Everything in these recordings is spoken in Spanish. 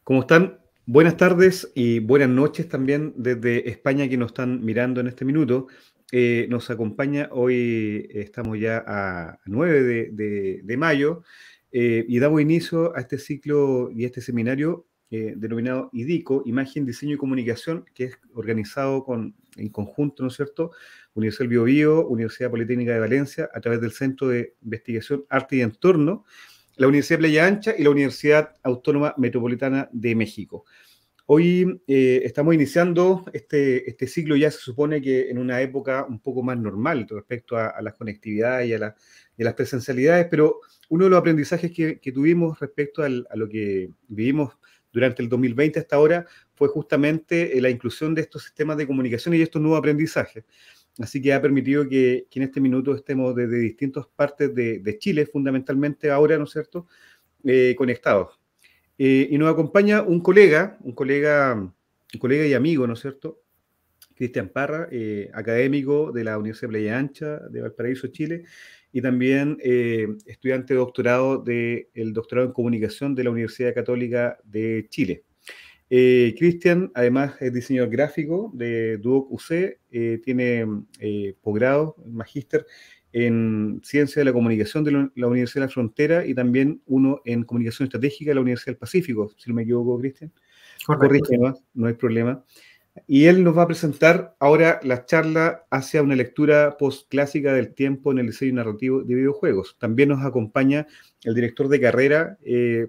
¿Cómo están? Buenas tardes y buenas noches también desde España que nos están mirando en este minuto. Nos acompaña hoy, estamos ya a 9 de mayo, y damos inicio a este ciclo y a este seminario denominado IDICO, Imagen, Diseño y Comunicación, que es organizado en conjunto, ¿no es cierto?, Universidad del Biobío, Universidad Politécnica de Valencia, a través del Centro de Investigación Arte y Entorno, la Universidad de Playa Ancha y la Universidad Autónoma Metropolitana de México. Hoy estamos iniciando este ciclo, ya se supone que en una época un poco más normal respecto a las conectividades y a las presencialidades, pero uno de los aprendizajes que tuvimos respecto a lo que vivimos durante el 2020 hasta ahora fue justamente la inclusión de estos sistemas de comunicación y estos nuevos aprendizajes. Así que ha permitido que en este minuto estemos desde distintas partes de Chile, fundamentalmente ahora, ¿no es cierto?, conectados. Y nos acompaña un colega y amigo, ¿no es cierto?, Cristian Parra, académico de la Universidad de Playa Ancha de Valparaíso, Chile, y también estudiante de doctorado del doctorado en comunicación de la Universidad Católica de Chile. Cristian, además, es diseñador gráfico de Duoc UC, tiene posgrado, magíster en Ciencia de la Comunicación de la Universidad de la Frontera y también uno en Comunicación Estratégica de la Universidad del Pacífico, si no me equivoco, Cristian. Corrígeme, no hay problema. Y él nos va a presentar ahora la charla hacia una lectura postclásica del tiempo en el diseño narrativo de videojuegos. También nos acompaña el director de carrera,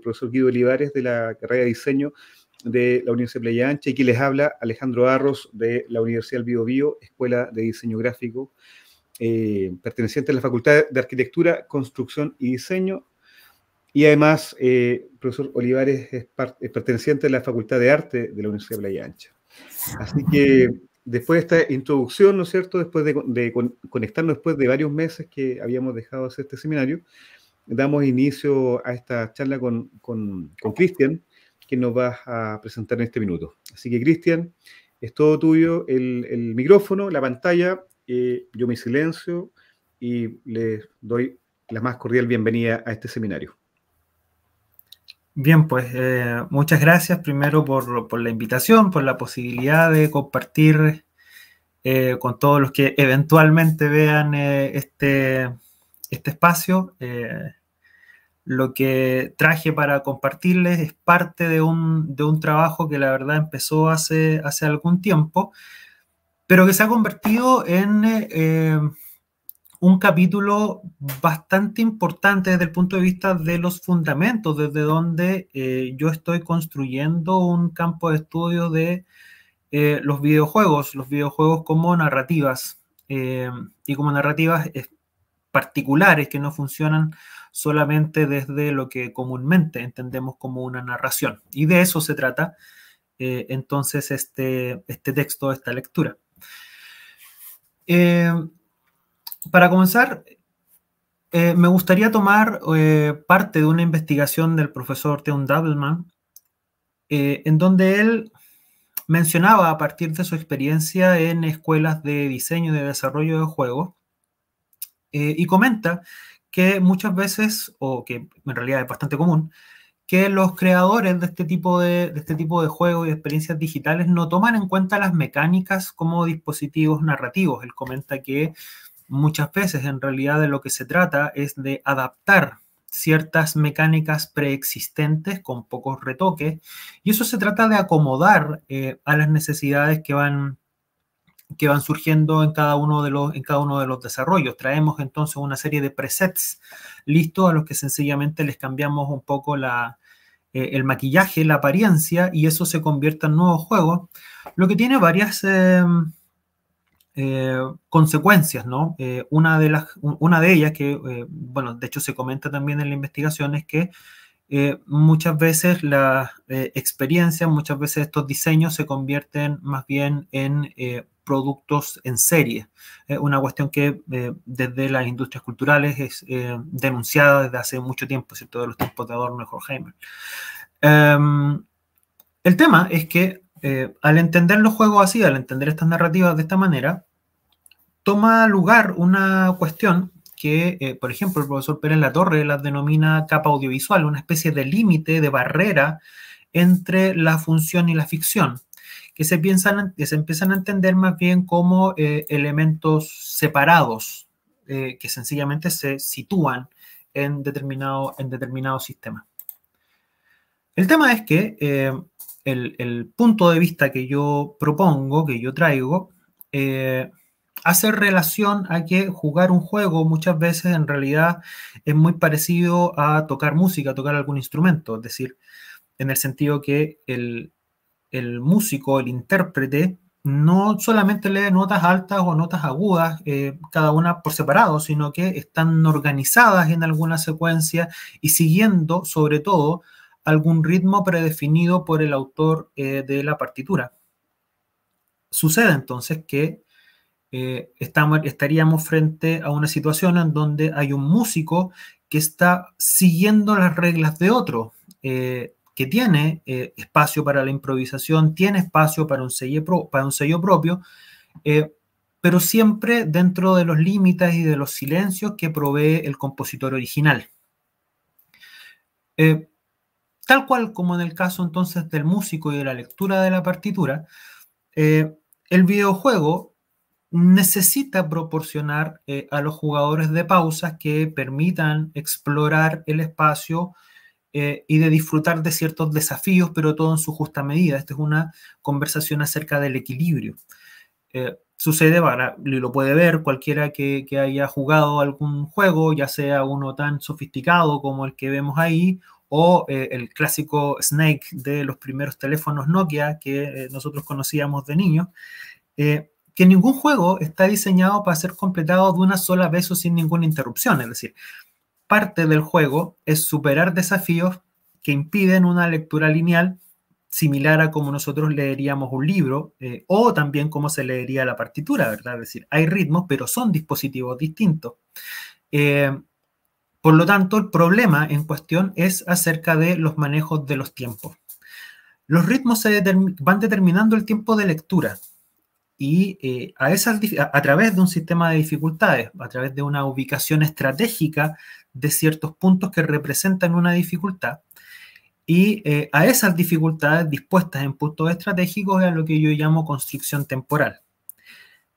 profesor Guido Olivares, de la carrera de diseño de la Universidad de Playa Ancha, y quien les habla, Alejandro Arros, de la Universidad del Biobío, Escuela de Diseño Gráfico, perteneciente a la Facultad de Arquitectura, Construcción y Diseño, y además, profesor Olivares es perteneciente a la Facultad de Arte de la Universidad de Playa Ancha. Así que después de esta introducción, ¿no es cierto?, después de conectarnos después de varios meses que habíamos dejado de hacer este seminario, damos inicio a esta charla con Cristian, que nos va a presentar en este minuto. Así que, Cristian, es todo tuyo el micrófono, la pantalla, yo me silencio y les doy la más cordial bienvenida a este seminario. Bien, pues muchas gracias primero por la invitación, por la posibilidad de compartir con todos los que eventualmente vean este espacio. Lo que traje para compartirles es parte de un trabajo que la verdad empezó hace algún tiempo, pero que se ha convertido en un capítulo bastante importante desde el punto de vista de los fundamentos, desde donde yo estoy construyendo un campo de estudio de los videojuegos como narrativas, y como narrativas particulares que no funcionan solamente desde lo que comúnmente entendemos como una narración. Y de eso se trata entonces este texto, esta lectura. Para comenzar, me gustaría tomar parte de una investigación del profesor Theun Davelman, en donde él mencionaba, a partir de su experiencia en escuelas de diseño y de desarrollo de juegos, y comenta que muchas veces, o que en realidad es bastante común, que los creadores de este tipo de juegos y experiencias digitales no toman en cuenta las mecánicas como dispositivos narrativos. Él comenta que muchas veces en realidad de lo que se trata es de adaptar ciertas mecánicas preexistentes con pocos retoques, y eso se trata de acomodar a las necesidades que van surgiendo en cada uno de los desarrollos. Traemos entonces una serie de presets listos a los que sencillamente les cambiamos un poco el maquillaje, la apariencia, y eso se convierte en nuevos juegos, lo que tiene varias consecuencias, ¿no? Una de ellas que, bueno, de hecho se comenta también en la investigación, es que muchas veces las experiencias, muchas veces estos diseños se convierten más bien en productos en serie. Una cuestión que desde las industrias culturales es denunciada desde hace mucho tiempo, ¿cierto?, de los tiempos de Adorno y Horkheimer. El tema es que al entender los juegos así, al entender estas narrativas de esta manera, toma lugar una cuestión que, por ejemplo, el profesor Pérez Latorre las denomina capa audiovisual, una especie de límite, de barrera entre la función y la ficción, que se empiezan a entender más bien como elementos separados, que sencillamente se sitúan en determinado sistema. El tema es que el punto de vista que yo propongo, que yo traigo, hace relación a que jugar un juego muchas veces en realidad es muy parecido a tocar música, a tocar algún instrumento, es decir, en el sentido que el músico, el intérprete, no solamente lee notas altas o notas agudas, cada una por separado, sino que están organizadas en alguna secuencia y siguiendo, sobre todo, algún ritmo predefinido por el autor de la partitura. Sucede entonces que estaríamos frente a una situación en donde hay un músico que está siguiendo las reglas de otro, que tiene espacio para la improvisación, tiene espacio para un sello propio, pero siempre dentro de los límites y de los silencios que provee el compositor original. Tal cual como en el caso entonces del músico y de la lectura de la partitura, el videojuego necesita proporcionar a los jugadores de pausas que permitan explorar el espacio y de disfrutar de ciertos desafíos, pero todo en su justa medida. Esta es una conversación acerca del equilibrio. Sucede, y lo puede ver cualquiera que haya jugado algún juego, ya sea uno tan sofisticado como el que vemos ahí, o el clásico Snake de los primeros teléfonos Nokia que nosotros conocíamos de niños, que ningún juego está diseñado para ser completado de una sola vez o sin ninguna interrupción. Es decir, parte del juego es superar desafíos que impiden una lectura lineal similar a como nosotros leeríamos un libro o también como se leería la partitura, ¿verdad? Es decir, hay ritmos, pero son dispositivos distintos. Por lo tanto, el problema en cuestión es acerca de los manejos de los tiempos. Los ritmos van determinando el tiempo de lectura y a través de un sistema de dificultades, a través de una ubicación estratégica de ciertos puntos que representan una dificultad, y a esas dificultades dispuestas en puntos estratégicos es a lo que yo llamo constricción temporal.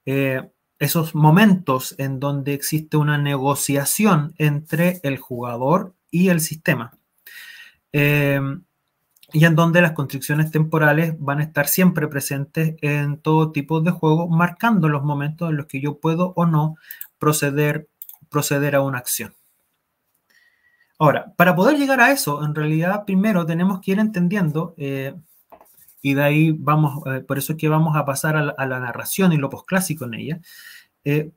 Esos momentos en donde existe una negociación entre el jugador y el sistema. Y en donde las constricciones temporales van a estar siempre presentes en todo tipo de juegos, marcando los momentos en los que yo puedo o no proceder a una acción. Ahora, para poder llegar a eso, en realidad primero tenemos que ir entendiendo, y de ahí vamos, por eso es que vamos a pasar a la narración y lo posclásico en ella,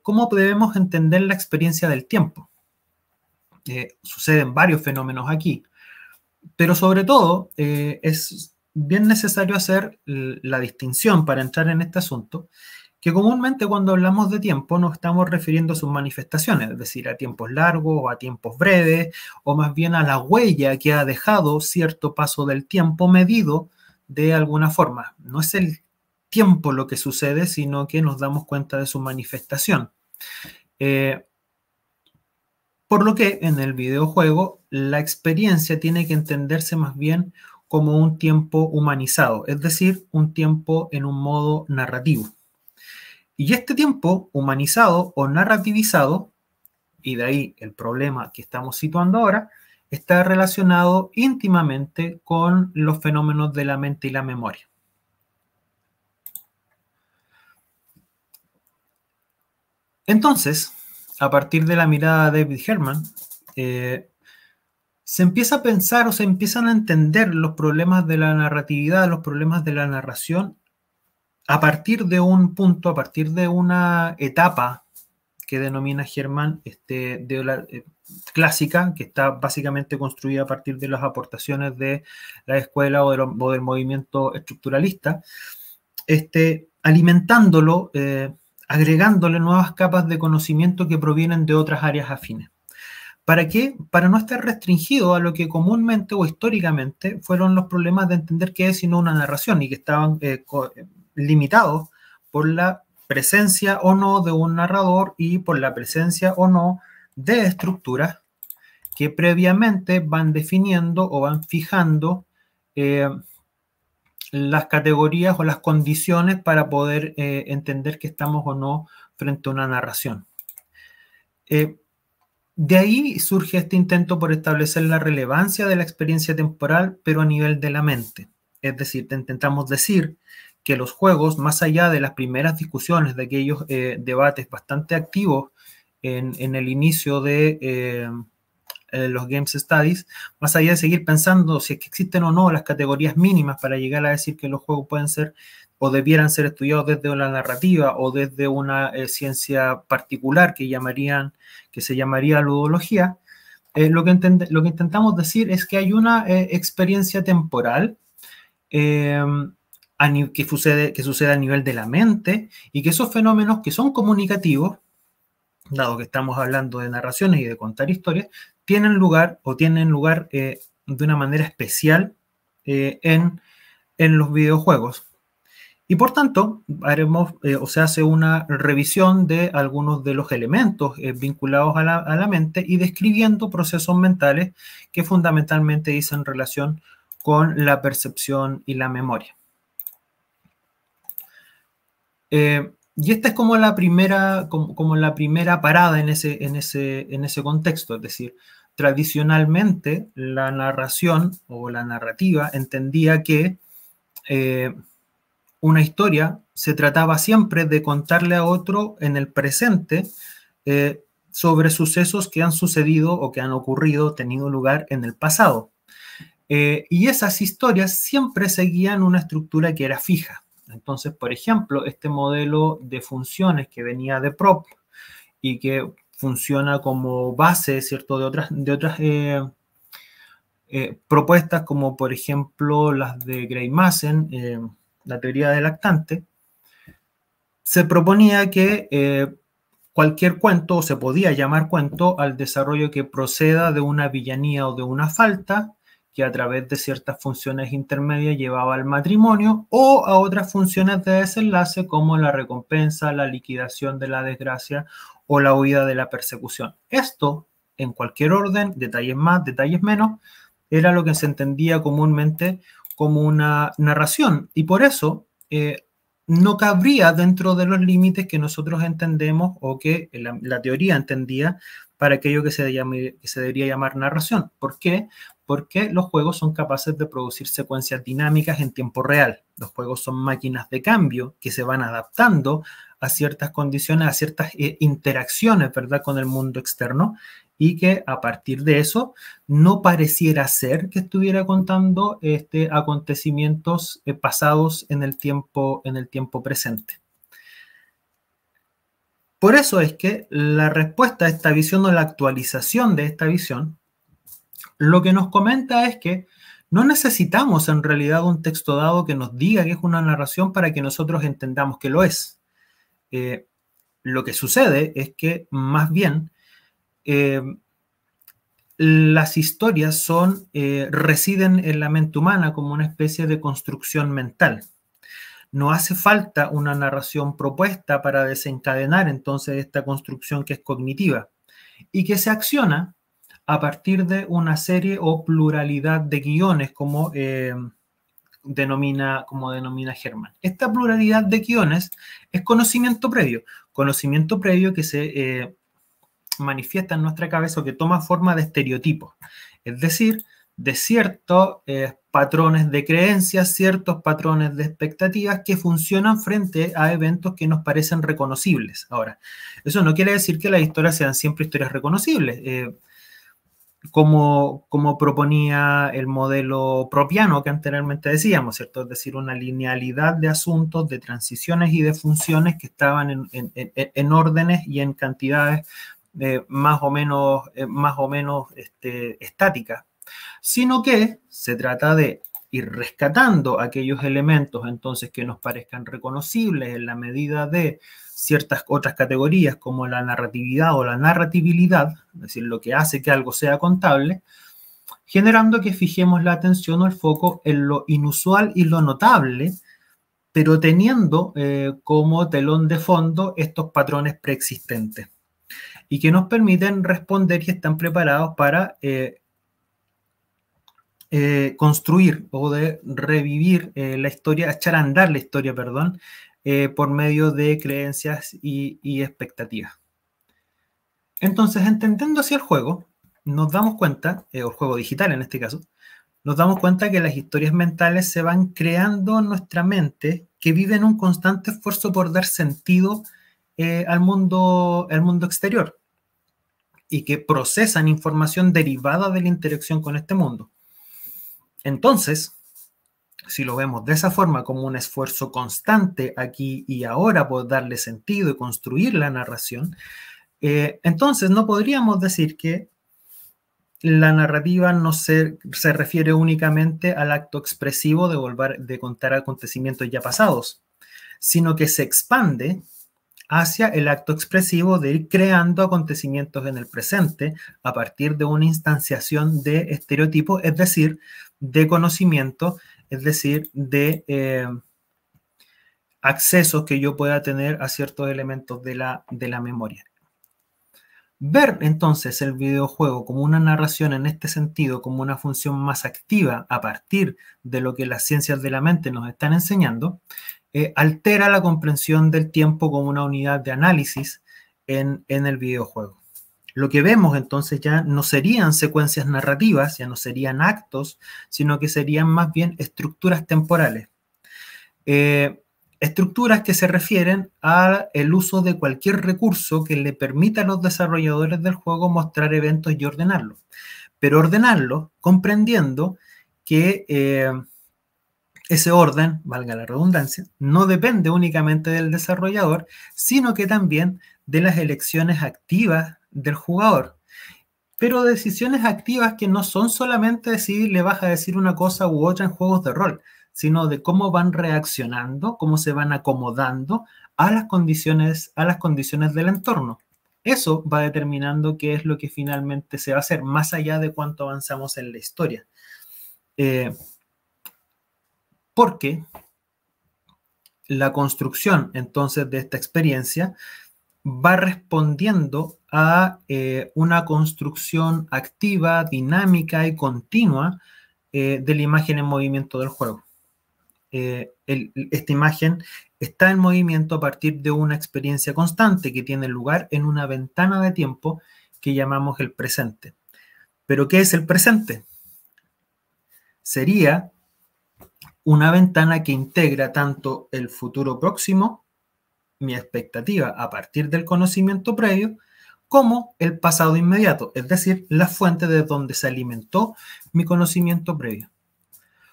cómo debemos entender la experiencia del tiempo. Suceden varios fenómenos aquí, pero sobre todo es bien necesario hacer la distinción para entrar en este asunto, que comúnmente cuando hablamos de tiempo nos estamos refiriendo a sus manifestaciones, es decir, a tiempos largos o a tiempos breves, o más bien a la huella que ha dejado cierto paso del tiempo medido de alguna forma. No es el tiempo lo que sucede, sino que nos damos cuenta de su manifestación. Por lo que en el videojuego la experiencia tiene que entenderse más bien como un tiempo humanizado, es decir, un tiempo en un modo narrativo. Y este tiempo humanizado o narrativizado, y de ahí el problema que estamos situando ahora, está relacionado íntimamente con los fenómenos de la mente y la memoria. Entonces, a partir de la mirada de David Herman, se empieza a pensar o se empiezan a entender los problemas de la narratividad, los problemas de la narración, a partir de un punto, a partir de una etapa que denomina Herman clásica, que está básicamente construida a partir de las aportaciones de la escuela o del movimiento estructuralista, alimentándolo, agregándole nuevas capas de conocimiento que provienen de otras áreas afines. ¿Para qué? Para no estar restringido a lo que comúnmente o históricamente fueron los problemas de entender qué es sino una narración y que estaban limitados por la presencia o no de un narrador y por la presencia o no de estructuras que previamente van definiendo o van fijando las categorías o las condiciones para poder entender que estamos o no frente a una narración. De ahí surge este intento por establecer la relevancia de la experiencia temporal, pero a nivel de la mente. Es decir, intentamos decir que los juegos, más allá de las primeras discusiones, de aquellos debates bastante activos en el inicio de los Game Studies, más allá de seguir pensando si es que existen o no las categorías mínimas para llegar a decir que los juegos pueden ser o debieran ser estudiados desde la narrativa o desde una ciencia particular que se llamaría ludología, lo que intentamos decir es que hay una experiencia temporal que sucede a nivel de la mente y que esos fenómenos que son comunicativos, dado que estamos hablando de narraciones y de contar historias, tienen lugar de una manera especial en los videojuegos. Y por tanto, se hace una revisión de algunos de los elementos vinculados a la mente y describiendo procesos mentales que fundamentalmente dicen relación con la percepción y la memoria. Y esta es como la primera parada en ese contexto, es decir, tradicionalmente la narración o la narrativa entendía que una historia se trataba siempre de contarle a otro en el presente sobre sucesos que han sucedido o que han ocurrido, tenido lugar en el pasado. Y esas historias siempre seguían una estructura que era fija. Entonces, por ejemplo, este modelo de funciones que venía de Prop y que funciona como base, ¿cierto?, de otras propuestas, como por ejemplo las de Gray-Massen, la teoría del lactante, se proponía que cualquier cuento, o se podía llamar cuento, al desarrollo que proceda de una villanía o de una falta, que a través de ciertas funciones intermedias llevaba al matrimonio, o a otras funciones de desenlace como la recompensa, la liquidación de la desgracia o la huida de la persecución. Esto, en cualquier orden, detalles más, detalles menos, era lo que se entendía comúnmente como una narración, y por eso no cabría dentro de los límites que nosotros entendemos o que la teoría entendía para aquello que se debería llamar narración. ¿Por qué? Porque los juegos son capaces de producir secuencias dinámicas en tiempo real. Los juegos son máquinas de cambio que se van adaptando a ciertas condiciones, a ciertas interacciones, ¿verdad?, con el mundo externo, y que a partir de eso no pareciera ser que estuviera contando acontecimientos pasados en el tiempo presente. Por eso es que la respuesta a esta visión o la actualización de esta visión lo que nos comenta es que no necesitamos en realidad un texto dado que nos diga que es una narración para que nosotros entendamos que lo es. Lo que sucede es que más bien las historias residen en la mente humana como una especie de construcción mental. No hace falta una narración propuesta para desencadenar entonces esta construcción que es cognitiva y que se acciona a partir de una serie o pluralidad de guiones, como denomina Herman. Esta pluralidad de guiones es conocimiento previo que se manifiesta en nuestra cabeza o que toma forma de estereotipos, es decir, de ciertos patrones de creencias, ciertos patrones de expectativas que funcionan frente a eventos que nos parecen reconocibles. Ahora, eso no quiere decir que las historias sean siempre historias reconocibles. Como proponía el modelo propiano que anteriormente decíamos, ¿cierto? Es decir, una linealidad de asuntos, de transiciones y de funciones que estaban en órdenes y en cantidades más o menos estáticas, sino que se trata de ir rescatando aquellos elementos entonces que nos parezcan reconocibles en la medida de ciertas otras categorías como la narratividad o la narratibilidad, es decir, lo que hace que algo sea contable, generando que fijemos la atención o el foco en lo inusual y lo notable, pero teniendo como telón de fondo estos patrones preexistentes y que nos permiten responder y están preparados para construir o de revivir la historia, echar a andar la historia, perdón, por medio de creencias y expectativas. Entonces, entendiendo así el juego, nos damos cuenta, o el juego digital en este caso, nos damos cuenta que las historias mentales se van creando en nuestra mente, que viven un constante esfuerzo por dar sentido al mundo exterior y que procesan información derivada de la interacción con este mundo. Entonces, si lo vemos de esa forma, como un esfuerzo constante aquí y ahora por darle sentido y construir la narración, entonces no podríamos decir que la narrativa no se refiere únicamente al acto expresivo de contar acontecimientos ya pasados, sino que se expande hacia el acto expresivo de ir creando acontecimientos en el presente a partir de una instanciación de estereotipos, es decir, de conocimiento, es decir, de accesos que yo pueda tener a ciertos elementos de la memoria. Ver entonces el videojuego como una narración en este sentido, como una función más activa a partir de lo que las ciencias de la mente nos están enseñando, altera la comprensión del tiempo como una unidad de análisis en el videojuego. Lo que vemos entonces ya no serían secuencias narrativas, ya no serían actos, sino que serían más bien estructuras temporales. Estructuras que se refieren al uso de cualquier recurso que le permita a los desarrolladores del juego mostrar eventos y ordenarlos. Pero ordenarlos comprendiendo que ese orden, valga la redundancia, no depende únicamente del desarrollador, sino que también de las elecciones activas del jugador. Pero decisiones activas que no son solamente decir, le vas a decir una cosa u otra en juegos de rol, sino de cómo van reaccionando, cómo se van acomodando a las condiciones del entorno. Eso va determinando qué es lo que finalmente se va a hacer, más allá de cuánto avanzamos en la historia. Porque la construcción, entonces, de esta experiencia va respondiendo a una construcción activa, dinámica y continua de la imagen en movimiento del juego. Esta imagen está en movimiento a partir de una experiencia constante que tiene lugar en una ventana de tiempo que llamamos el presente. ¿Pero qué es el presente? Sería una ventana que integra tanto el futuro próximo, mi expectativa a partir del conocimiento previo, como el pasado inmediato, es decir, la fuente de donde se alimentó mi conocimiento previo.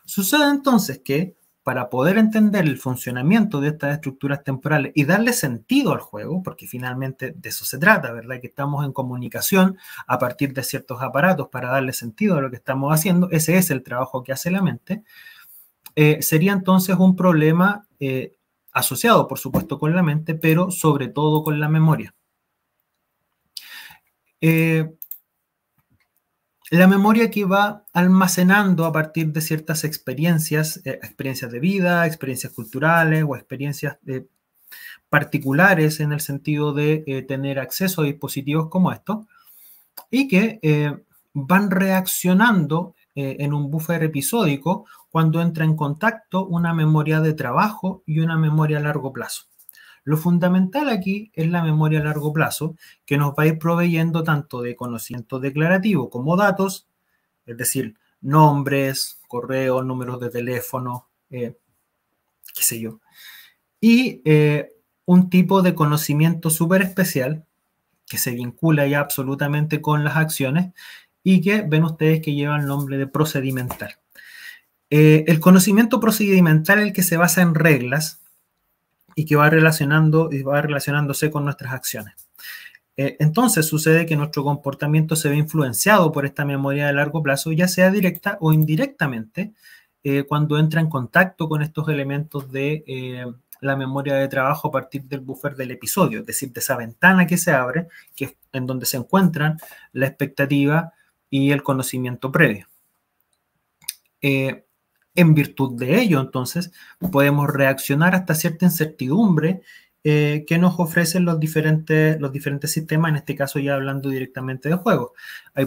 Sucede entonces que para poder entender el funcionamiento de estas estructuras temporales y darle sentido al juego, porque finalmente de eso se trata, ¿verdad? Que estamos en comunicación a partir de ciertos aparatos para darle sentido a lo que estamos haciendo, ese es el trabajo que hace la mente, sería entonces un problema asociado, por supuesto, con la mente, pero sobre todo con la memoria. La memoria que va almacenando a partir de ciertas experiencias, experiencias de vida, experiencias culturales o experiencias particulares en el sentido de tener acceso a dispositivos como estos y que van reaccionando en un buffer episódico cuando entra en contacto una memoria de trabajo y una memoria a largo plazo. Lo fundamental aquí es la memoria a largo plazo, que nos va a ir proveyendo tanto de conocimiento declarativo como datos, es decir, nombres, correos, números de teléfono, qué sé yo, y un tipo de conocimiento súper especial que se vincula ya absolutamente con las acciones y que ven ustedes que lleva el nombre de procedimental. El conocimiento procedimental es el que se basa en reglas y que va relacionándose con nuestras acciones. Entonces sucede que nuestro comportamiento se ve influenciado por esta memoria de largo plazo, ya sea directa o indirectamente, cuando entra en contacto con estos elementos de la memoria de trabajo a partir del buffer del episodio, es decir, de esa ventana que se abre, que es en donde se encuentran la expectativa y el conocimiento previo. En virtud de ello, entonces, podemos reaccionar hasta cierta incertidumbre que nos ofrecen los diferentes sistemas, en este caso ya hablando directamente de juegos. Ahí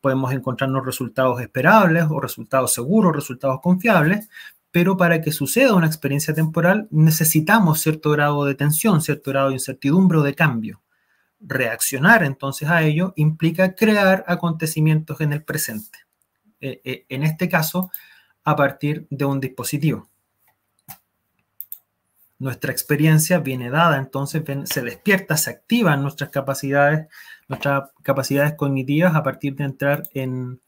podemos encontrarnos resultados esperables o resultados seguros, resultados confiables, pero para que suceda una experiencia temporal necesitamos cierto grado de tensión, cierto grado de incertidumbre o de cambio. Reaccionar entonces a ello implica crear acontecimientos en el presente. En este caso, a partir de un dispositivo. Nuestra experiencia viene dada, entonces se despierta, se activan nuestras capacidades cognitivas a partir de entrar en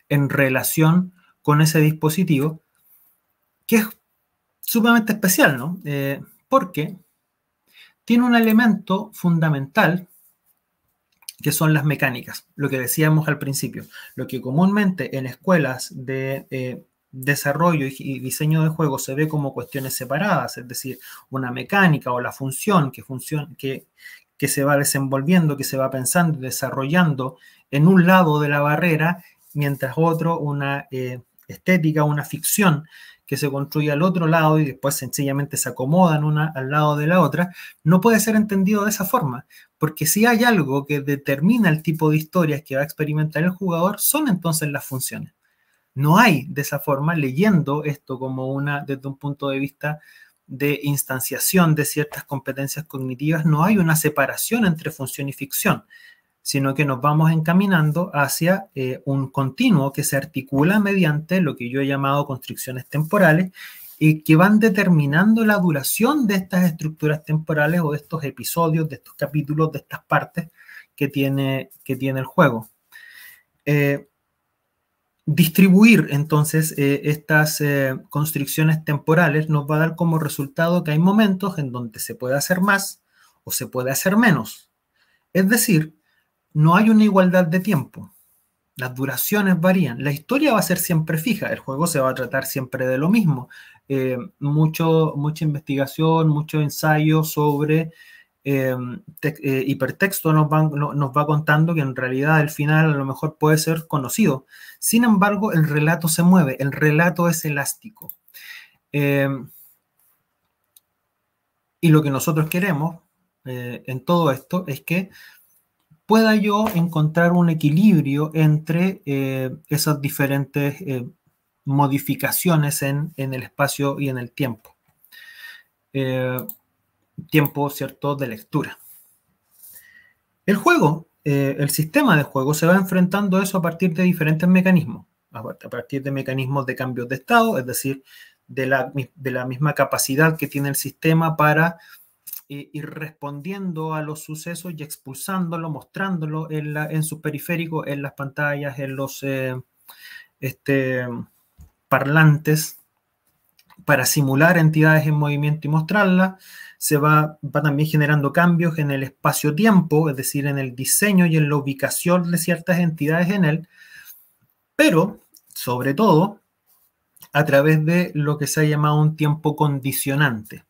relación con ese dispositivo, que es sumamente especial, ¿no? Porque tiene un elemento fundamental que son las mecánicas, lo que decíamos al principio, lo que comúnmente en escuelas de desarrollo y diseño de juegos se ve como cuestiones separadas, es decir, una mecánica o la función que se va desenvolviendo, que se va pensando y desarrollando en un lado de la barrera, mientras otro una estética, una ficción que se construye al otro lado y después sencillamente se acomodan una al lado de la otra, no puede ser entendido de esa forma, porque si hay algo que determina el tipo de historias que va a experimentar el jugador, son entonces las funciones. No hay de esa forma, leyendo esto como desde un punto de vista de instanciación de ciertas competencias cognitivas, no hay una separación entre función y ficción, sino que nos vamos encaminando hacia un continuo que se articula mediante lo que yo he llamado constricciones temporales y que van determinando la duración de estas estructuras temporales o de estos episodios, de estos capítulos, de estas partes que tiene el juego. Distribuir entonces estas constricciones temporales nos va a dar como resultado que hay momentos en donde se puede hacer más o se puede hacer menos. Es decir, no hay una igualdad de tiempo. Las duraciones varían. La historia va a ser siempre fija. El juego se va a tratar siempre de lo mismo. Mucha investigación, mucho ensayo sobre hipertexto nos va contando que en realidad el final a lo mejor puede ser conocido. Sin embargo, el relato se mueve. El relato es elástico. Y lo que nosotros queremos en todo esto es que pueda yo encontrar un equilibrio entre esas diferentes modificaciones en el espacio y en el tiempo. Tiempo, ¿cierto?, de lectura. El juego, el sistema de juego se va enfrentando a eso a partir de diferentes mecanismos, a partir de mecanismos de cambios de estado, es decir, de la misma capacidad que tiene el sistema para ir respondiendo a los sucesos y expulsándolo, mostrándolo en sus periféricos, en las pantallas, en los parlantes, para simular entidades en movimiento y mostrarlas. Se va también generando cambios en el espacio-tiempo, es decir, en el diseño y en la ubicación de ciertas entidades en él, pero, sobre todo, a través de lo que se ha llamado un tiempo condicionante.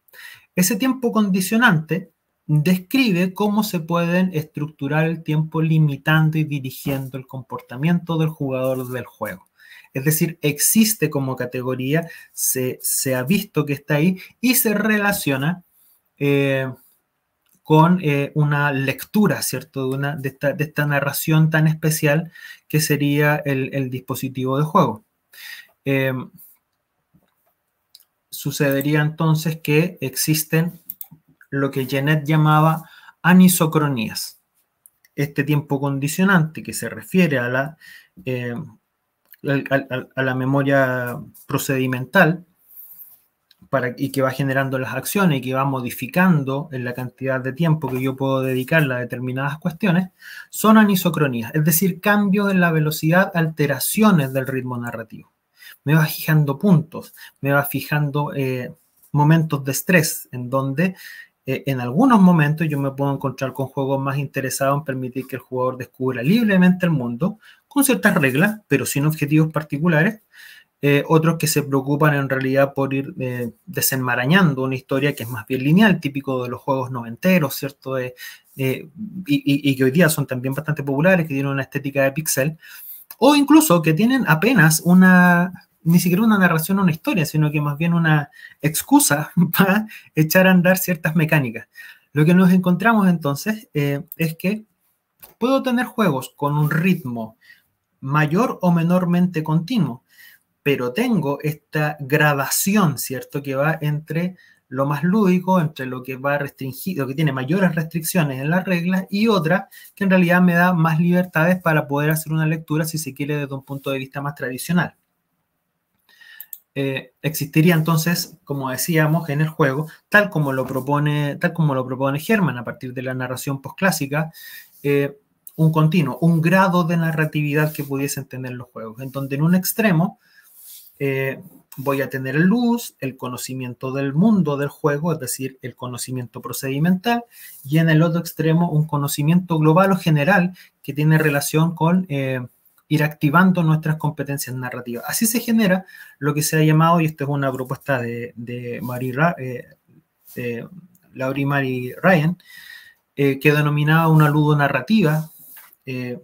Ese tiempo condicionante describe cómo se pueden estructurar el tiempo limitando y dirigiendo el comportamiento del jugador del juego. Es decir, existe como categoría, se ha visto que está ahí y se relaciona con una lectura, ¿cierto?, de esta narración tan especial que sería el dispositivo de juego. Sucedería entonces que existen lo que Genet llamaba anisocronías. Este tiempo condicionante que se refiere a la memoria procedimental y que va generando las acciones y que va modificando en la cantidad de tiempo que yo puedo dedicarle a determinadas cuestiones, son anisocronías, es decir, cambios en la velocidad, alteraciones del ritmo narrativo. Me va fijando puntos, me va fijando momentos de estrés, en donde en algunos momentos yo me puedo encontrar con juegos más interesados en permitir que el jugador descubra libremente el mundo, con ciertas reglas, pero sin objetivos particulares. Otros que se preocupan en realidad por ir desenmarañando una historia que es más bien lineal, típico de los juegos noventeros, ¿cierto? Y que hoy día son también bastante populares, que tienen una estética de pixel, o incluso que tienen apenas una ni siquiera una narración o una historia, sino que más bien una excusa para echar a andar ciertas mecánicas. Lo que nos encontramos entonces es que puedo tener juegos con un ritmo mayor o menormente continuo, pero tengo esta gradación, ¿cierto? Que va entre lo más lúdico, entre lo que va restringido, que tiene mayores restricciones en las reglas, y otra que en realidad me da más libertades para poder hacer una lectura, si se quiere, desde un punto de vista más tradicional. Existiría entonces, como decíamos, en el juego, tal como lo propone Herman a partir de la narración posclásica, un continuo, un grado de narratividad que pudiesen tener los juegos, en donde en un extremo voy a tener el luz, el conocimiento del mundo del juego, es decir, el conocimiento procedimental, y en el otro extremo un conocimiento global o general que tiene relación con ir activando nuestras competencias narrativas. Así se genera lo que se ha llamado, y esto es una propuesta de Laurie Mary Ryan, que denominaba una ludonarrativa, es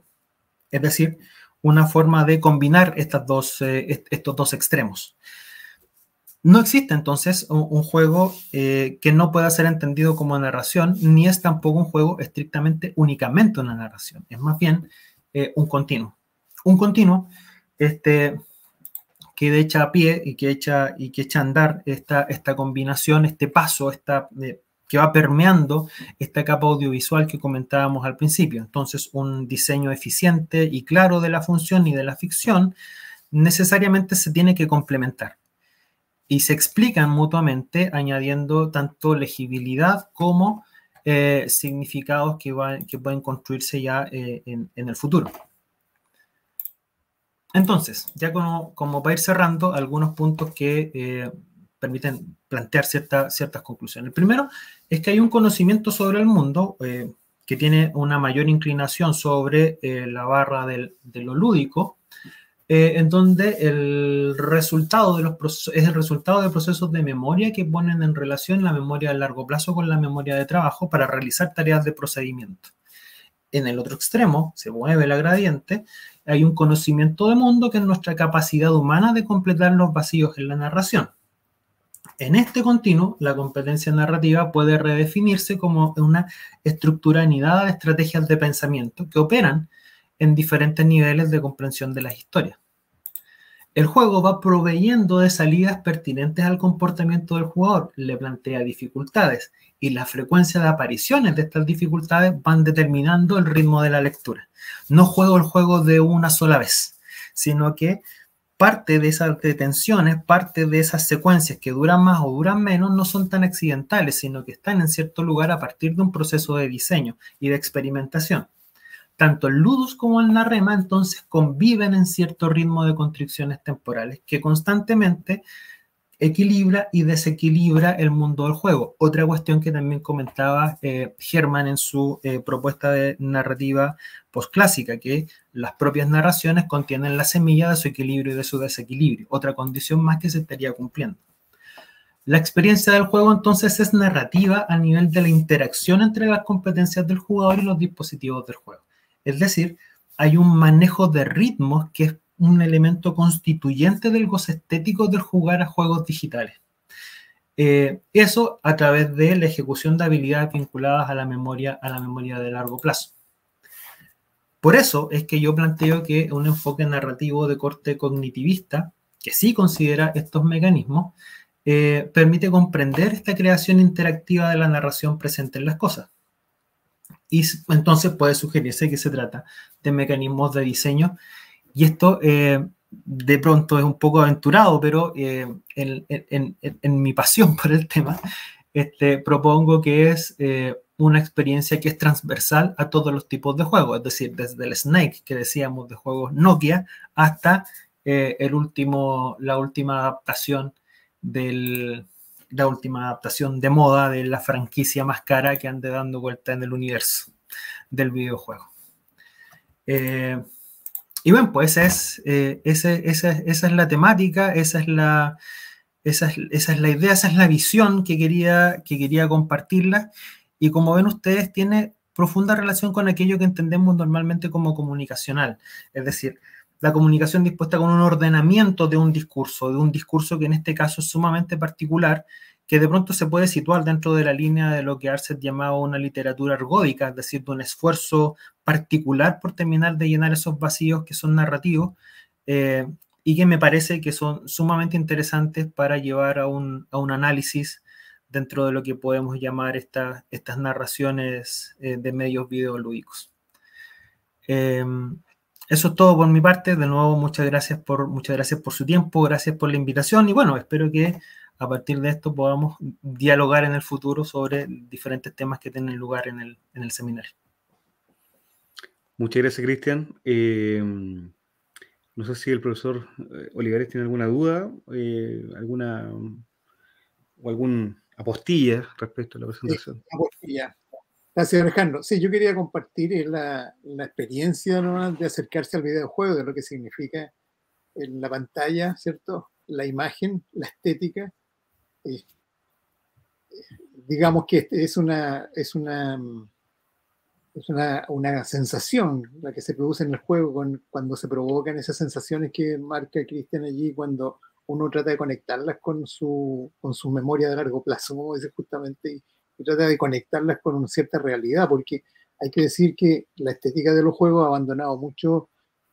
decir, una forma de combinar estos dos extremos. No existe entonces un juego que no pueda ser entendido como narración, ni es tampoco un juego estrictamente únicamente una narración, es más bien un continuo. Un continuo que echa a pie y que echa a andar esta combinación, este paso, que va permeando esta capa audiovisual que comentábamos al principio. Entonces, un diseño eficiente y claro de la función y de la ficción necesariamente se tiene que complementar y se explican mutuamente añadiendo tanto legibilidad como significados que pueden construirse ya en el futuro. Entonces, ya como para ir cerrando, algunos puntos que permiten plantear ciertas conclusiones. El primero es que hay un conocimiento sobre el mundo que tiene una mayor inclinación sobre la barra de lo lúdico, en donde el resultado es el resultado de procesos de memoria que ponen en relación la memoria a largo plazo con la memoria de trabajo para realizar tareas de procedimiento. En el otro extremo, se mueve la gradiente, hay un conocimiento de mundo que es nuestra capacidad humana de completar los vacíos en la narración. En este continuo, la competencia narrativa puede redefinirse como una estructura anidada de estrategias de pensamiento que operan en diferentes niveles de comprensión de las historias. El juego va proveyendo de salidas pertinentes al comportamiento del jugador, le plantea dificultades y la frecuencia de apariciones de estas dificultades van determinando el ritmo de la lectura. No juego el juego de una sola vez, sino que parte de esas detenciones, parte de esas secuencias que duran más o duran menos no son tan accidentales, sino que están en cierto lugar a partir de un proceso de diseño y de experimentación. Tanto el ludus como el narrema entonces conviven en cierto ritmo de constricciones temporales que constantemente equilibra y desequilibra el mundo del juego. Otra cuestión que también comentaba Herman en su propuesta de narrativa posclásica, que las propias narraciones contienen la semilla de su equilibrio y de su desequilibrio. Otra condición más que se estaría cumpliendo. La experiencia del juego entonces es narrativa a nivel de la interacción entre las competencias del jugador y los dispositivos del juego. Es decir, hay un manejo de ritmos que es un elemento constituyente del goce estético del jugar a juegos digitales. Eso a través de la ejecución de habilidades vinculadas a la memoria de largo plazo. Por eso es que yo planteo que un enfoque narrativo de corte cognitivista, que sí considera estos mecanismos, permite comprender esta creación interactiva de la narración presente en las cosas. Y entonces puede sugerirse que se trata de mecanismos de diseño. Y esto de pronto es un poco aventurado, pero en mi pasión por el tema, propongo que es una experiencia que es transversal a todos los tipos de juegos. Es decir, desde el Snake, que decíamos, de juegos Nokia, hasta la última adaptación de moda de la franquicia más cara que ande dando vuelta en el universo del videojuego. Y bueno, pues esa es la temática, esa es la idea, esa es la visión que quería compartirla, y como ven ustedes tiene profunda relación con aquello que entendemos normalmente como comunicacional, es decir, la comunicación dispuesta con un ordenamiento de un discurso que en este caso es sumamente particular, que de pronto se puede situar dentro de la línea de lo que Arset llamaba una literatura ergódica, es decir, de un esfuerzo particular por terminar de llenar esos vacíos que son narrativos, y que me parece que son sumamente interesantes para llevar a un análisis dentro de lo que podemos llamar estas narraciones de medios videolúdicos. Eso es todo por mi parte. De nuevo, muchas gracias por su tiempo, gracias por la invitación y bueno, espero que a partir de esto podamos dialogar en el futuro sobre diferentes temas que tienen lugar en el seminario. Muchas gracias, Cristian. No sé si el profesor Olivares tiene alguna duda, alguna apostilla respecto a la presentación. Sí, apostilla. Gracias, Alejandro. Sí, yo quería compartir la experiencia, ¿no?, de acercarse al videojuego, de lo que significa en la pantalla, ¿cierto? La imagen, la estética. Digamos que es una sensación la que se produce en el juego cuando se provocan esas sensaciones que marca Cristian allí, cuando uno trata de conectarlas con su memoria de largo plazo, como dice justamente, y trata de conectarlas con una cierta realidad, porque hay que decir que la estética de los juegos ha abandonado mucho,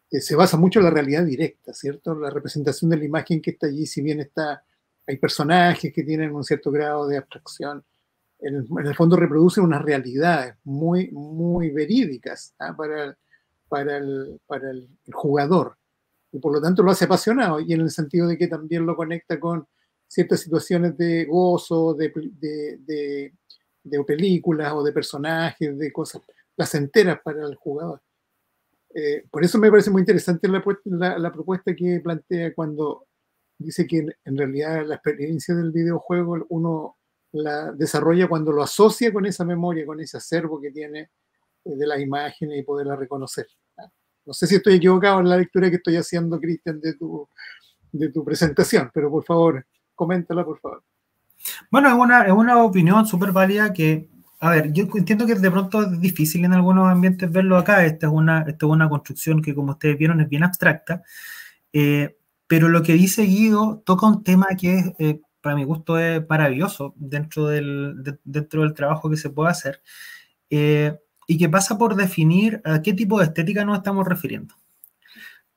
se basa mucho en la realidad directa, ¿cierto? La representación de la imagen que está allí, si bien hay personajes que tienen un cierto grado de abstracción, en el fondo reproducen unas realidades muy, muy verídicas, ¿ah?, para el jugador. Y por lo tanto lo hace apasionado, y en el sentido de que también lo conecta con ciertas situaciones de gozo, de películas o de personajes, de cosas placenteras para el jugador. Por eso me parece muy interesante la propuesta que plantea cuando dice que en realidad la experiencia del videojuego uno la desarrolla cuando lo asocia con esa memoria, con ese acervo que tiene de las imágenes y poderla reconocer. No sé si estoy equivocado en la lectura que estoy haciendo, Cristian, de tu presentación, pero por favor, coméntala, por favor. Bueno, es una opinión súper válida que, a ver, yo entiendo que de pronto es difícil en algunos ambientes verlo acá. Esta es una construcción que, como ustedes vieron, es bien abstracta, pero lo que dice Guido toca un tema que es, para mi gusto, es maravilloso dentro del trabajo que se puede hacer, y que pasa por definir a qué tipo de estética nos estamos refiriendo.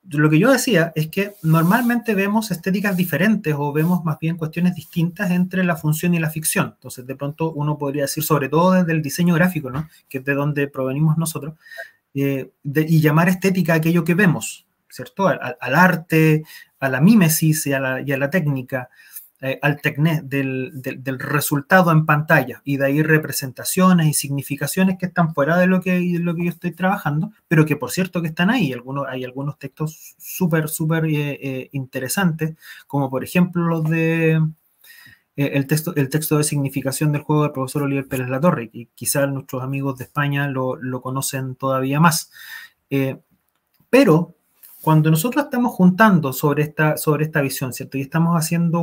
Lo que yo decía es que normalmente vemos estéticas diferentes o vemos más bien cuestiones distintas entre la función y la ficción. Entonces, de pronto uno podría decir, sobre todo desde el diseño gráfico, ¿no?, que es de donde provenimos nosotros, y llamar estética a aquello que vemos, ¿cierto? Al arte, a la mímesis y a la técnica, al tecné del resultado en pantalla, y de ahí representaciones y significaciones que están fuera de lo que yo estoy trabajando, pero que por cierto que están ahí. Hay algunos textos súper interesantes, como por ejemplo los de el texto de significación del juego del profesor Oliver Pérez Latorre, y quizás nuestros amigos de España lo conocen todavía más. Pero cuando nosotros estamos juntando sobre esta visión, ¿cierto?, y estamos haciendo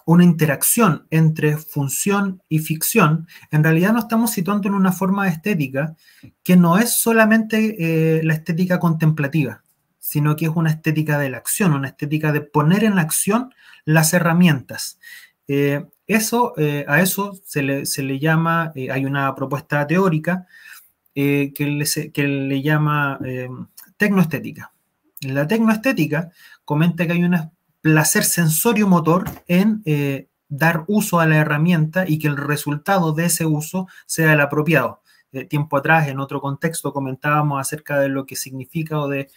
una interacción entre función y ficción, en realidad nos estamos situando en una forma estética que no es solamente la estética contemplativa, sino que es una estética de la acción, una estética de poner en acción las herramientas. A eso se le llama, hay una propuesta teórica que le llama tecnoestética. La tecnoestética comenta que hay un placer sensorio-motor en dar uso a la herramienta y que el resultado de ese uso sea el apropiado. Tiempo atrás, en otro contexto, comentábamos acerca de lo que significa o de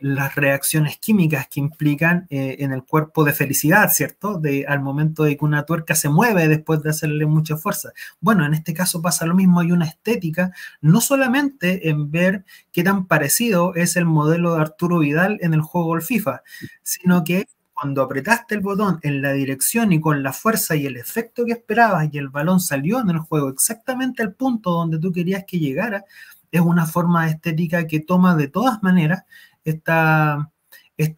las reacciones químicas que implican en el cuerpo de felicidad, ¿cierto? Al momento de que una tuerca se mueve después de hacerle mucha fuerza. Bueno, en este caso pasa lo mismo. Hay una estética, no solamente en ver qué tan parecido es el modelo de Arturo Vidal en el juego del FIFA, sino que cuando apretaste el botón en la dirección y con la fuerza y el efecto que esperabas y el balón salió en el juego exactamente al punto donde tú querías que llegara, es una forma estética que toma de todas maneras esta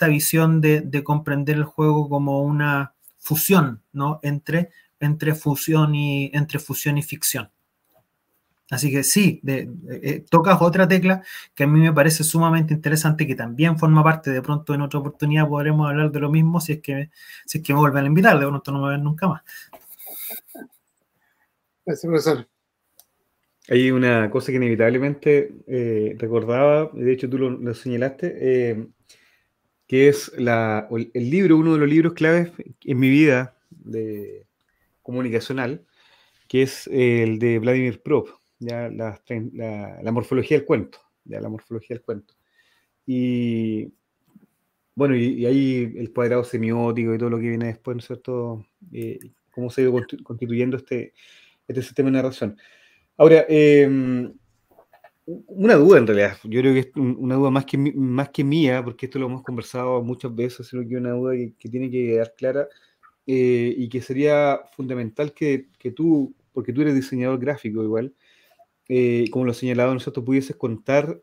visión de comprender el juego como una fusión, ¿no?, entre fusión y ficción. Así que sí, tocas otra tecla que a mí me parece sumamente interesante, que también forma parte, de pronto en otra oportunidad podremos hablar de lo mismo si es que me vuelven a invitar, de pronto no me ven nunca más. Gracias, profesor. Hay una cosa que inevitablemente recordaba, de hecho tú lo señalaste, que es el libro, uno de los libros claves en mi vida comunicacional, que es el de Vladimir Prop, ya la morfología del cuento, ya la morfología del cuento. Y bueno, y ahí el cuadrado semiótico y todo lo que viene después, ¿no es cierto? Cómo se ha ido constituyendo este sistema de narración. Ahora, una duda en realidad, yo creo que es una duda más que mía, porque esto lo hemos conversado muchas veces, sino que una duda que tiene que quedar clara y que sería fundamental que tú, porque tú eres diseñador gráfico igual, como lo señalado, nosotros pudieses contar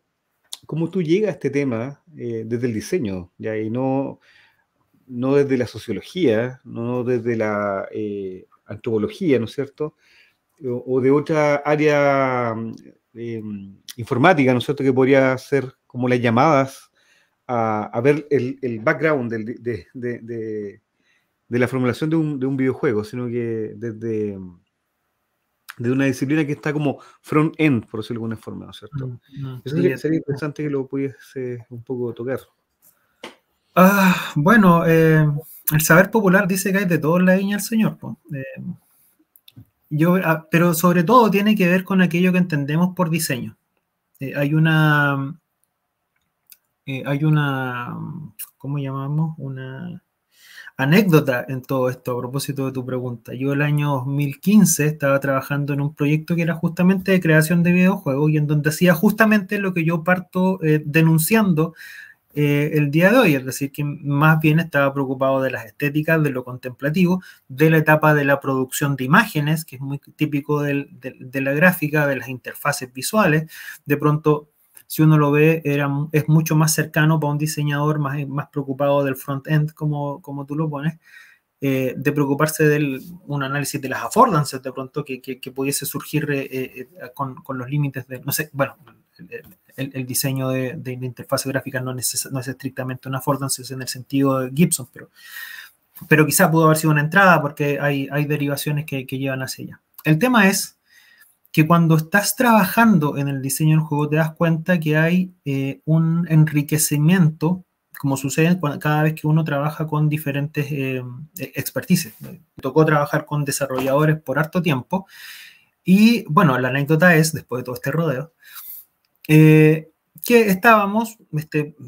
cómo tú llegas a este tema desde el diseño, ¿ya? Y no desde la sociología, no desde la antropología, ¿no es cierto? O de otra área informática, ¿no es cierto?, que podría ser como las llamadas a ver el background de la formulación de un videojuego, sino que desde una disciplina que está como front-end, por decirlo de alguna forma, ¿no es cierto? Eso Sí, sería interesante que lo pudiese un poco tocar. Bueno, el saber popular dice que hay de todo en la viña del Señor, pues. Pero sobre todo tiene que ver con aquello que entendemos por diseño. Hay una, ¿cómo llamamos? Una anécdota en todo esto a propósito de tu pregunta. Yo el año 2015 estaba trabajando en un proyecto que era justamente de creación de videojuegos y en donde hacía justamente lo que yo parto denunciando el día de hoy, es decir, que más bien estaba preocupado de las estéticas, de lo contemplativo, de la etapa de la producción de imágenes, que es muy típico de la gráfica, de las interfaces visuales. De pronto, si uno lo ve, es mucho más cercano para un diseñador más preocupado del front-end, como tú lo pones, de preocuparse de un análisis de las affordances de pronto que pudiese surgir con los límites de, no sé, bueno, el diseño de interfaz gráfica no es estrictamente una affordances en el sentido de Gibson, pero quizá pudo haber sido una entrada porque hay derivaciones que llevan hacia allá. El tema es que cuando estás trabajando en el diseño del juego te das cuenta que hay un enriquecimiento, como sucede cada vez que uno trabaja con diferentes expertices. Me tocó trabajar con desarrolladores por harto tiempo y, bueno, la anécdota es, después de todo este rodeo, que estábamos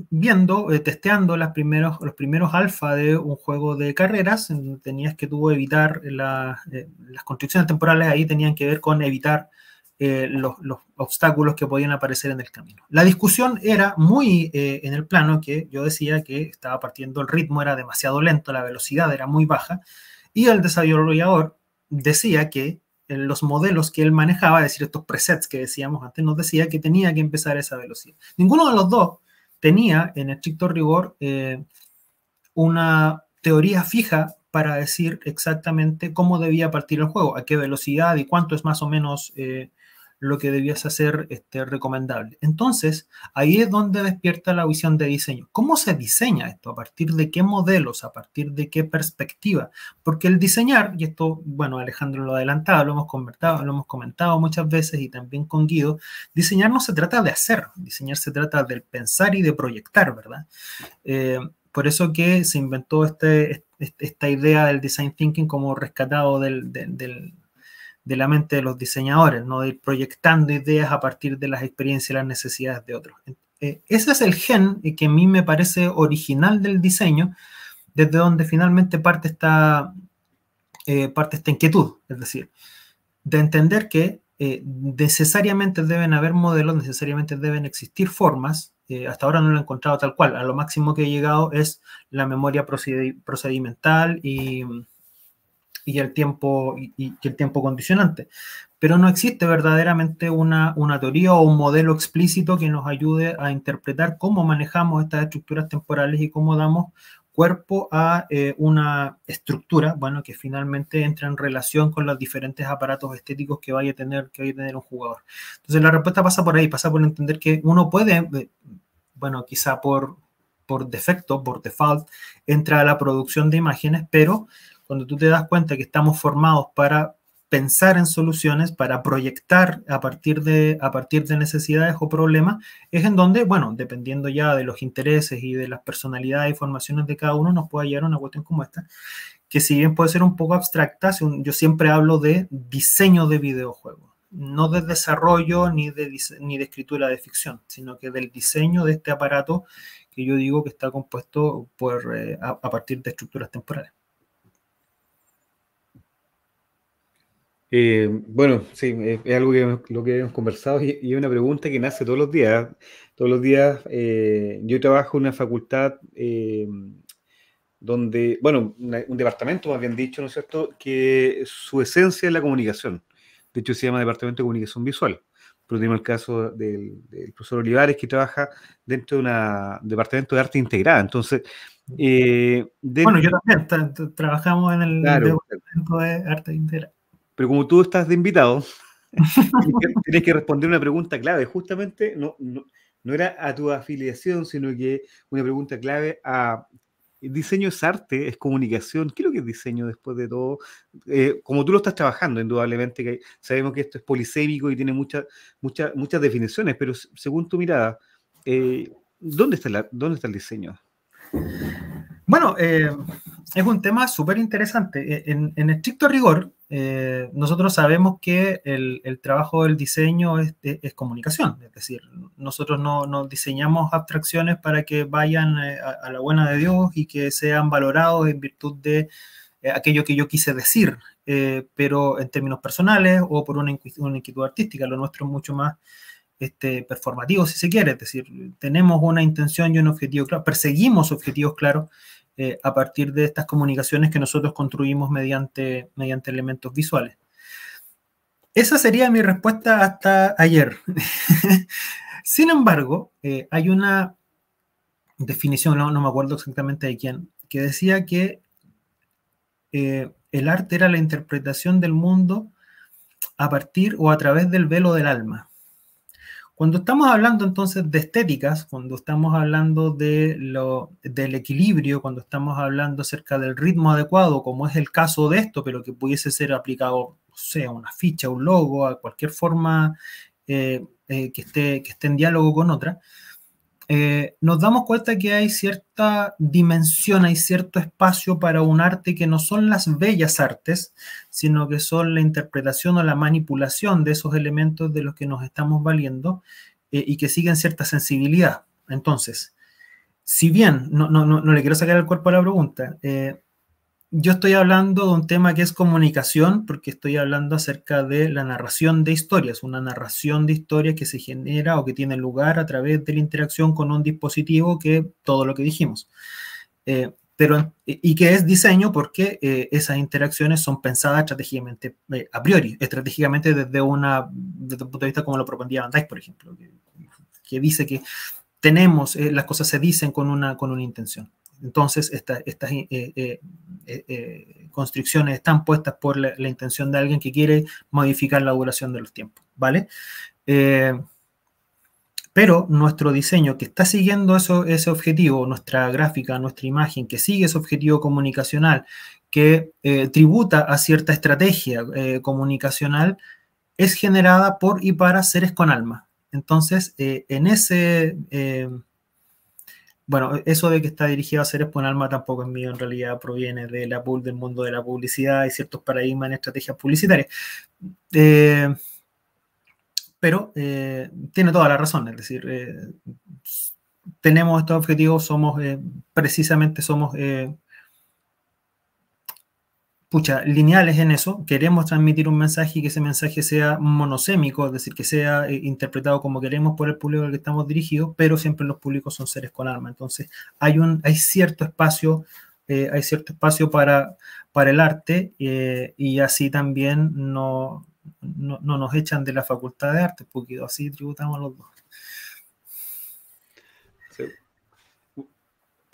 viendo, testeando los primeros alfa de un juego de carreras, en donde tenías que tú evitar las constricciones temporales, ahí tenían que ver con evitar los obstáculos que podían aparecer en el camino. La discusión era muy en el plano que yo decía que estaba partiendo el ritmo, era demasiado lento, la velocidad era muy baja, y el desarrollador decía que los modelos que él manejaba, es decir, estos presets que decíamos antes, nos decía que tenía que empezar a esa velocidad. Ninguno de los dos tenía, en estricto rigor, una teoría fija para decir exactamente cómo debía partir el juego, a qué velocidad y cuánto es más o menos lo que debías hacer recomendable. Entonces, ahí es donde despierta la visión de diseño. ¿Cómo se diseña esto? ¿A partir de qué modelos? ¿A partir de qué perspectiva? Porque el diseñar, y esto, bueno, Alejandro lo adelantaba, lo hemos comentado muchas veces y también con Guido, diseñar no se trata de hacer, diseñar se trata del pensar y de proyectar, ¿verdad? Por eso que se inventó esta idea del design thinking como rescatado de la mente de los diseñadores, ¿no? De ir proyectando ideas a partir de las experiencias y las necesidades de otros. Ese es el gen que a mí me parece original del diseño, desde donde finalmente parte esta inquietud, es decir, de entender que necesariamente deben haber modelos, necesariamente deben existir formas. Hasta ahora no lo he encontrado tal cual. A lo máximo que he llegado es la memoria procedimental y el tiempo condicionante. Pero no existe verdaderamente una teoría o un modelo explícito que nos ayude a interpretar cómo manejamos estas estructuras temporales y cómo damos cuerpo a una estructura, bueno, que finalmente entra en relación con los diferentes aparatos estéticos que vaya a tener un jugador. Entonces la respuesta pasa por ahí, pasa por entender que uno puede, bueno, quizá por defecto, por default, entra a la producción de imágenes, pero cuando tú te das cuenta que estamos formados para pensar en soluciones, para proyectar a partir de necesidades o problemas, es en donde, bueno, dependiendo ya de los intereses y de las personalidades y formaciones de cada uno, nos puede llegar a una cuestión como esta, que si bien puede ser un poco abstracta, yo siempre hablo de diseño de videojuegos, no de desarrollo ni de escritura de ficción, sino que del diseño de este aparato que yo digo que está compuesto a partir de estructuras temporales. Bueno, sí, es algo que lo que hemos conversado y es una pregunta que nace todos los días. Todos los días yo trabajo en una facultad donde, bueno, un departamento más bien dicho, ¿no es cierto?, que su esencia es la comunicación. De hecho, se llama Departamento de Comunicación Visual. Pero tenemos el caso del profesor Olivares, que trabaja dentro de un departamento de arte integrada. Entonces, bueno, yo también trabajamos en el claro, departamento de arte integrada. Pero como tú estás de invitado, tienes que responder una pregunta clave. Justamente no era a tu afiliación, sino que una pregunta clave a diseño es arte, es comunicación. ¿Qué es lo que es diseño después de todo? Como tú lo estás trabajando, indudablemente, que sabemos que esto es polisémico y tiene muchas definiciones, pero según tu mirada, ¿dónde está el diseño? Bueno, es un tema súper interesante. En estricto rigor, nosotros sabemos que el trabajo del diseño es comunicación, es decir, nosotros no diseñamos abstracciones para que vayan a la buena de Dios y que sean valorados en virtud de aquello que yo quise decir, pero en términos personales o por una inquietud artística. Lo nuestro es mucho más performativo, si se quiere, es decir, tenemos una intención y un objetivo claro, perseguimos objetivos claros a partir de estas comunicaciones que nosotros construimos mediante elementos visuales. Esa sería mi respuesta hasta ayer. Sin embargo, hay una definición, no me acuerdo exactamente de quién, que decía que el arte era la interpretación del mundo a partir o a través del velo del alma. Cuando estamos hablando entonces de estéticas, cuando estamos hablando del equilibrio, cuando estamos hablando acerca del ritmo adecuado, como es el caso de esto, pero que pudiese ser aplicado, no sé, a una ficha, a un logo, a cualquier forma que esté en diálogo con otra, nos damos cuenta que hay cierta dimensión, hay cierto espacio para un arte que no son las bellas artes, sino que son la interpretación o la manipulación de esos elementos de los que nos estamos valiendo y que siguen cierta sensibilidad. Entonces, si bien no le quiero sacar el cuerpo a la pregunta, yo estoy hablando de un tema que es comunicación, porque estoy hablando acerca de la narración de historias, una narración de historias que se genera o que tiene lugar a través de la interacción con un dispositivo, que todo lo que dijimos. Y que es diseño porque esas interacciones son pensadas estratégicamente a priori, estratégicamente desde un punto de vista como lo propondía Van Dyck, por ejemplo, que dice que tenemos, las cosas se dicen con una intención. Entonces, estas constricciones están puestas por la intención de alguien que quiere modificar la duración de los tiempos, ¿vale? Pero nuestro diseño que está siguiendo ese objetivo, nuestra gráfica, nuestra imagen, que sigue ese objetivo comunicacional, que tributa a cierta estrategia comunicacional, es generada por y para seres con alma. Entonces, bueno, eso de que está dirigido a seres con alma tampoco es mío, en realidad proviene del mundo de la publicidad y ciertos paradigmas en estrategias publicitarias. Pero tiene toda la razón, es decir, tenemos estos objetivos, precisamente somos lineales en eso, queremos transmitir un mensaje y que ese mensaje sea monosémico, es decir, que sea interpretado como queremos por el público al que estamos dirigidos, pero siempre los públicos son seres con alma. Entonces, hay cierto espacio para el arte y así también no nos echan de la Facultad de Artes, porque así tributamos los dos. Sí.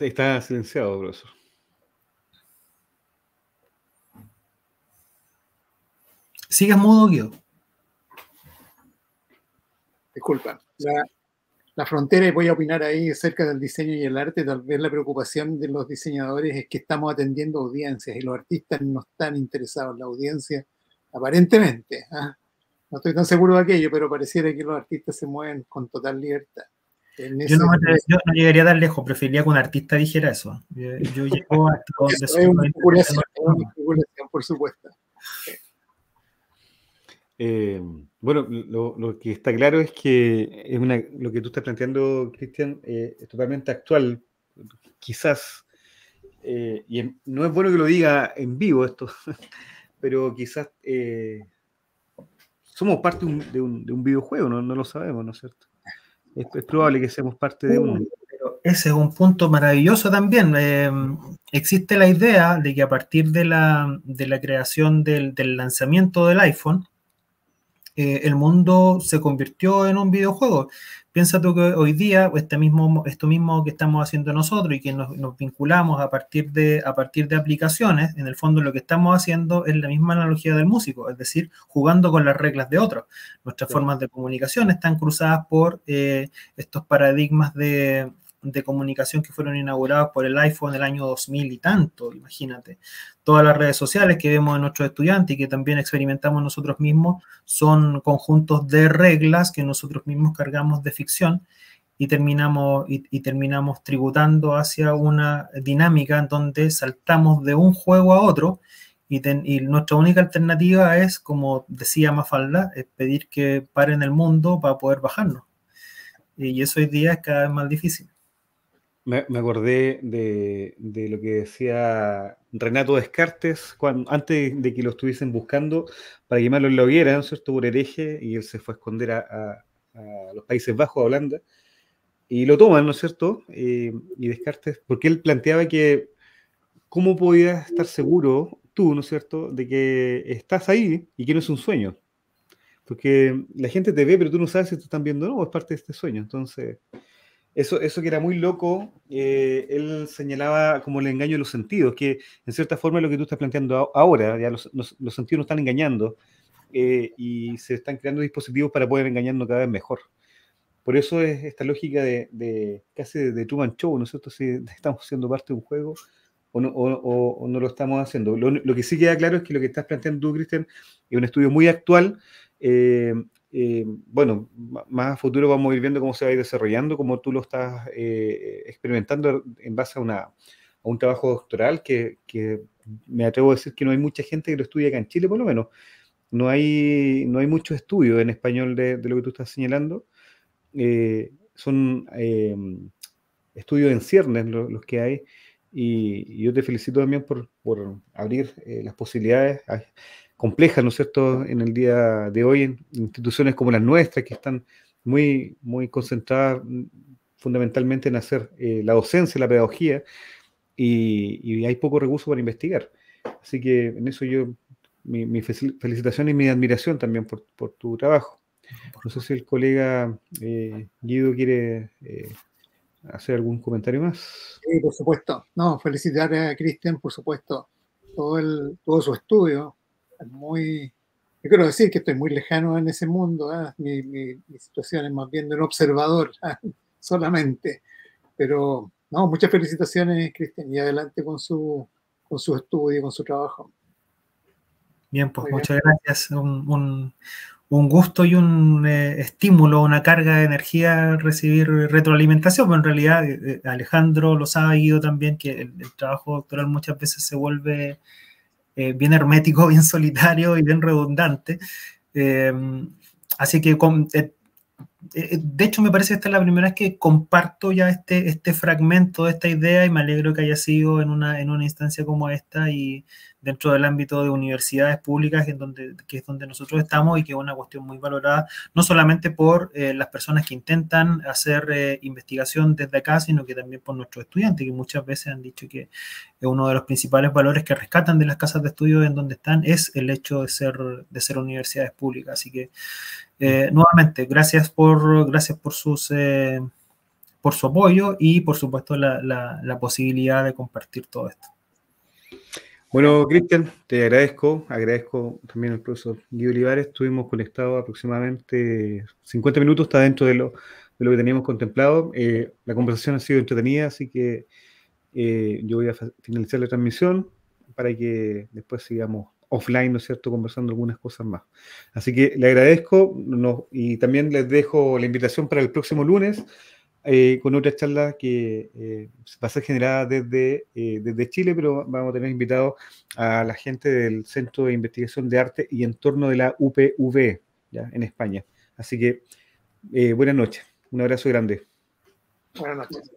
Está silenciado, profesor. ¿Sigues mudo, Guido? Disculpa. La frontera, y voy a opinar ahí acerca del diseño y el arte, tal vez la preocupación de los diseñadores es que estamos atendiendo audiencias y los artistas no están interesados en la audiencia, aparentemente. ¿Ah? No estoy tan seguro de aquello, pero pareciera que los artistas se mueven con total libertad. Yo no llegaría tan lejos, preferiría que un artista dijera eso. Yo llego hasta donde es una especulación, por supuesto. Bueno, lo que está claro es que lo que tú estás planteando, Cristian, es totalmente actual, quizás, y no es bueno que lo diga en vivo esto, pero quizás somos parte de un videojuego, no lo sabemos, ¿no es cierto? Es probable que seamos parte de uno. Pero ese es un punto maravilloso también. Existe la idea de que a partir de la creación del lanzamiento del iPhone, el mundo se convirtió en un videojuego. Piensa tú que hoy día esto mismo que estamos haciendo nosotros y que nos vinculamos a partir de aplicaciones, en el fondo lo que estamos haciendo es la misma analogía del músico, es decir, jugando con las reglas de otros. Nuestras formas de comunicación están cruzadas por estos paradigmas de comunicación que fueron inaugurados por el iPhone en el año 2000 y tanto, imagínate. Todas las redes sociales que vemos en nuestros estudiantes y que también experimentamos nosotros mismos son conjuntos de reglas que nosotros mismos cargamos de ficción y terminamos tributando hacia una dinámica en donde saltamos de un juego a otro y nuestra única alternativa es, como decía Mafalda, es pedir que paren el mundo para poder bajarnos. Y eso hoy día es cada vez más difícil. Me acordé de lo que decía Renato Descartes antes de que lo estuviesen buscando para que más lo vieran, ¿no es cierto?, por hereje, y él se fue a esconder a los Países Bajos, a Holanda, y lo toman, ¿no es cierto? Y Descartes, porque él planteaba que cómo podías estar seguro tú, ¿no es cierto?, de que estás ahí y que no es un sueño. Porque la gente te ve, pero tú no sabes si te están viendo o no, es parte de este sueño. Entonces, eso que era muy loco, él señalaba como el engaño de los sentidos, que en cierta forma es lo que tú estás planteando ahora, ya los sentidos nos están engañando y se están creando dispositivos para poder engañarnos cada vez mejor. Por eso es esta lógica casi de Truman Show, ¿no es cierto? Si estamos siendo parte de un juego o no lo estamos haciendo. Lo que sí queda claro es que lo que estás planteando tú, Cristian, es un estudio muy actual. Bueno, más a futuro vamos a ir viendo cómo se va a ir desarrollando, como tú lo estás experimentando en base a un trabajo doctoral que me atrevo a decir que no hay mucha gente que lo estudia acá en Chile, por lo menos. No hay mucho estudio en español de lo que tú estás señalando. Son estudios en ciernes los que hay, y yo te felicito también por abrir las posibilidades complejas, ¿no es cierto?, en el día de hoy en instituciones como las nuestras, que están muy, muy concentradas fundamentalmente en hacer la docencia, la pedagogía, y hay poco recurso para investigar. Así que en eso mi felicitación y mi admiración también por tu trabajo. No sé si el colega Guido quiere hacer algún comentario más. Sí, por supuesto. No, felicitar a Cristian, por supuesto, todo su estudio. Yo quiero decir que estoy muy lejano en ese mundo. Mi situación es más bien de un observador solamente. Pero, no, muchas felicitaciones, Cristian, y adelante con su estudio, con su trabajo. Bien, pues muchas gracias. Un gusto y un estímulo, una carga de energía recibir retroalimentación, pero en realidad Alejandro lo sabe, Guido también, que el trabajo doctoral muchas veces se vuelve bien hermético, bien solitario y bien redundante. Así que, de hecho, me parece que esta es la primera vez que comparto ya este fragmento de esta idea y me alegro que haya sido en una instancia como esta y dentro del ámbito de universidades públicas, que es donde nosotros estamos y que es una cuestión muy valorada, no solamente por las personas que intentan hacer investigación desde acá, sino que también por nuestros estudiantes, que muchas veces han dicho que uno de los principales valores que rescatan de las casas de estudio en donde están es el hecho de ser universidades públicas. Así que, nuevamente, gracias por sus por su apoyo y, por supuesto, la posibilidad de compartir todo esto. Bueno, Cristian, te agradezco también al profesor Guido Olivares. Estuvimos conectados aproximadamente 50 minutos, está dentro de lo que teníamos contemplado. La conversación ha sido entretenida, así que yo voy a finalizar la transmisión para que después sigamos offline, ¿no es cierto?, conversando algunas cosas más. Así que le agradezco y también les dejo la invitación para el próximo lunes con otra charla que va a ser generada desde Chile, pero vamos a tener invitados a la gente del Centro de Investigación de Arte y Entorno de la UPV, ¿ya?, en España. Así que buenas noches, un abrazo grande. Buenas noches.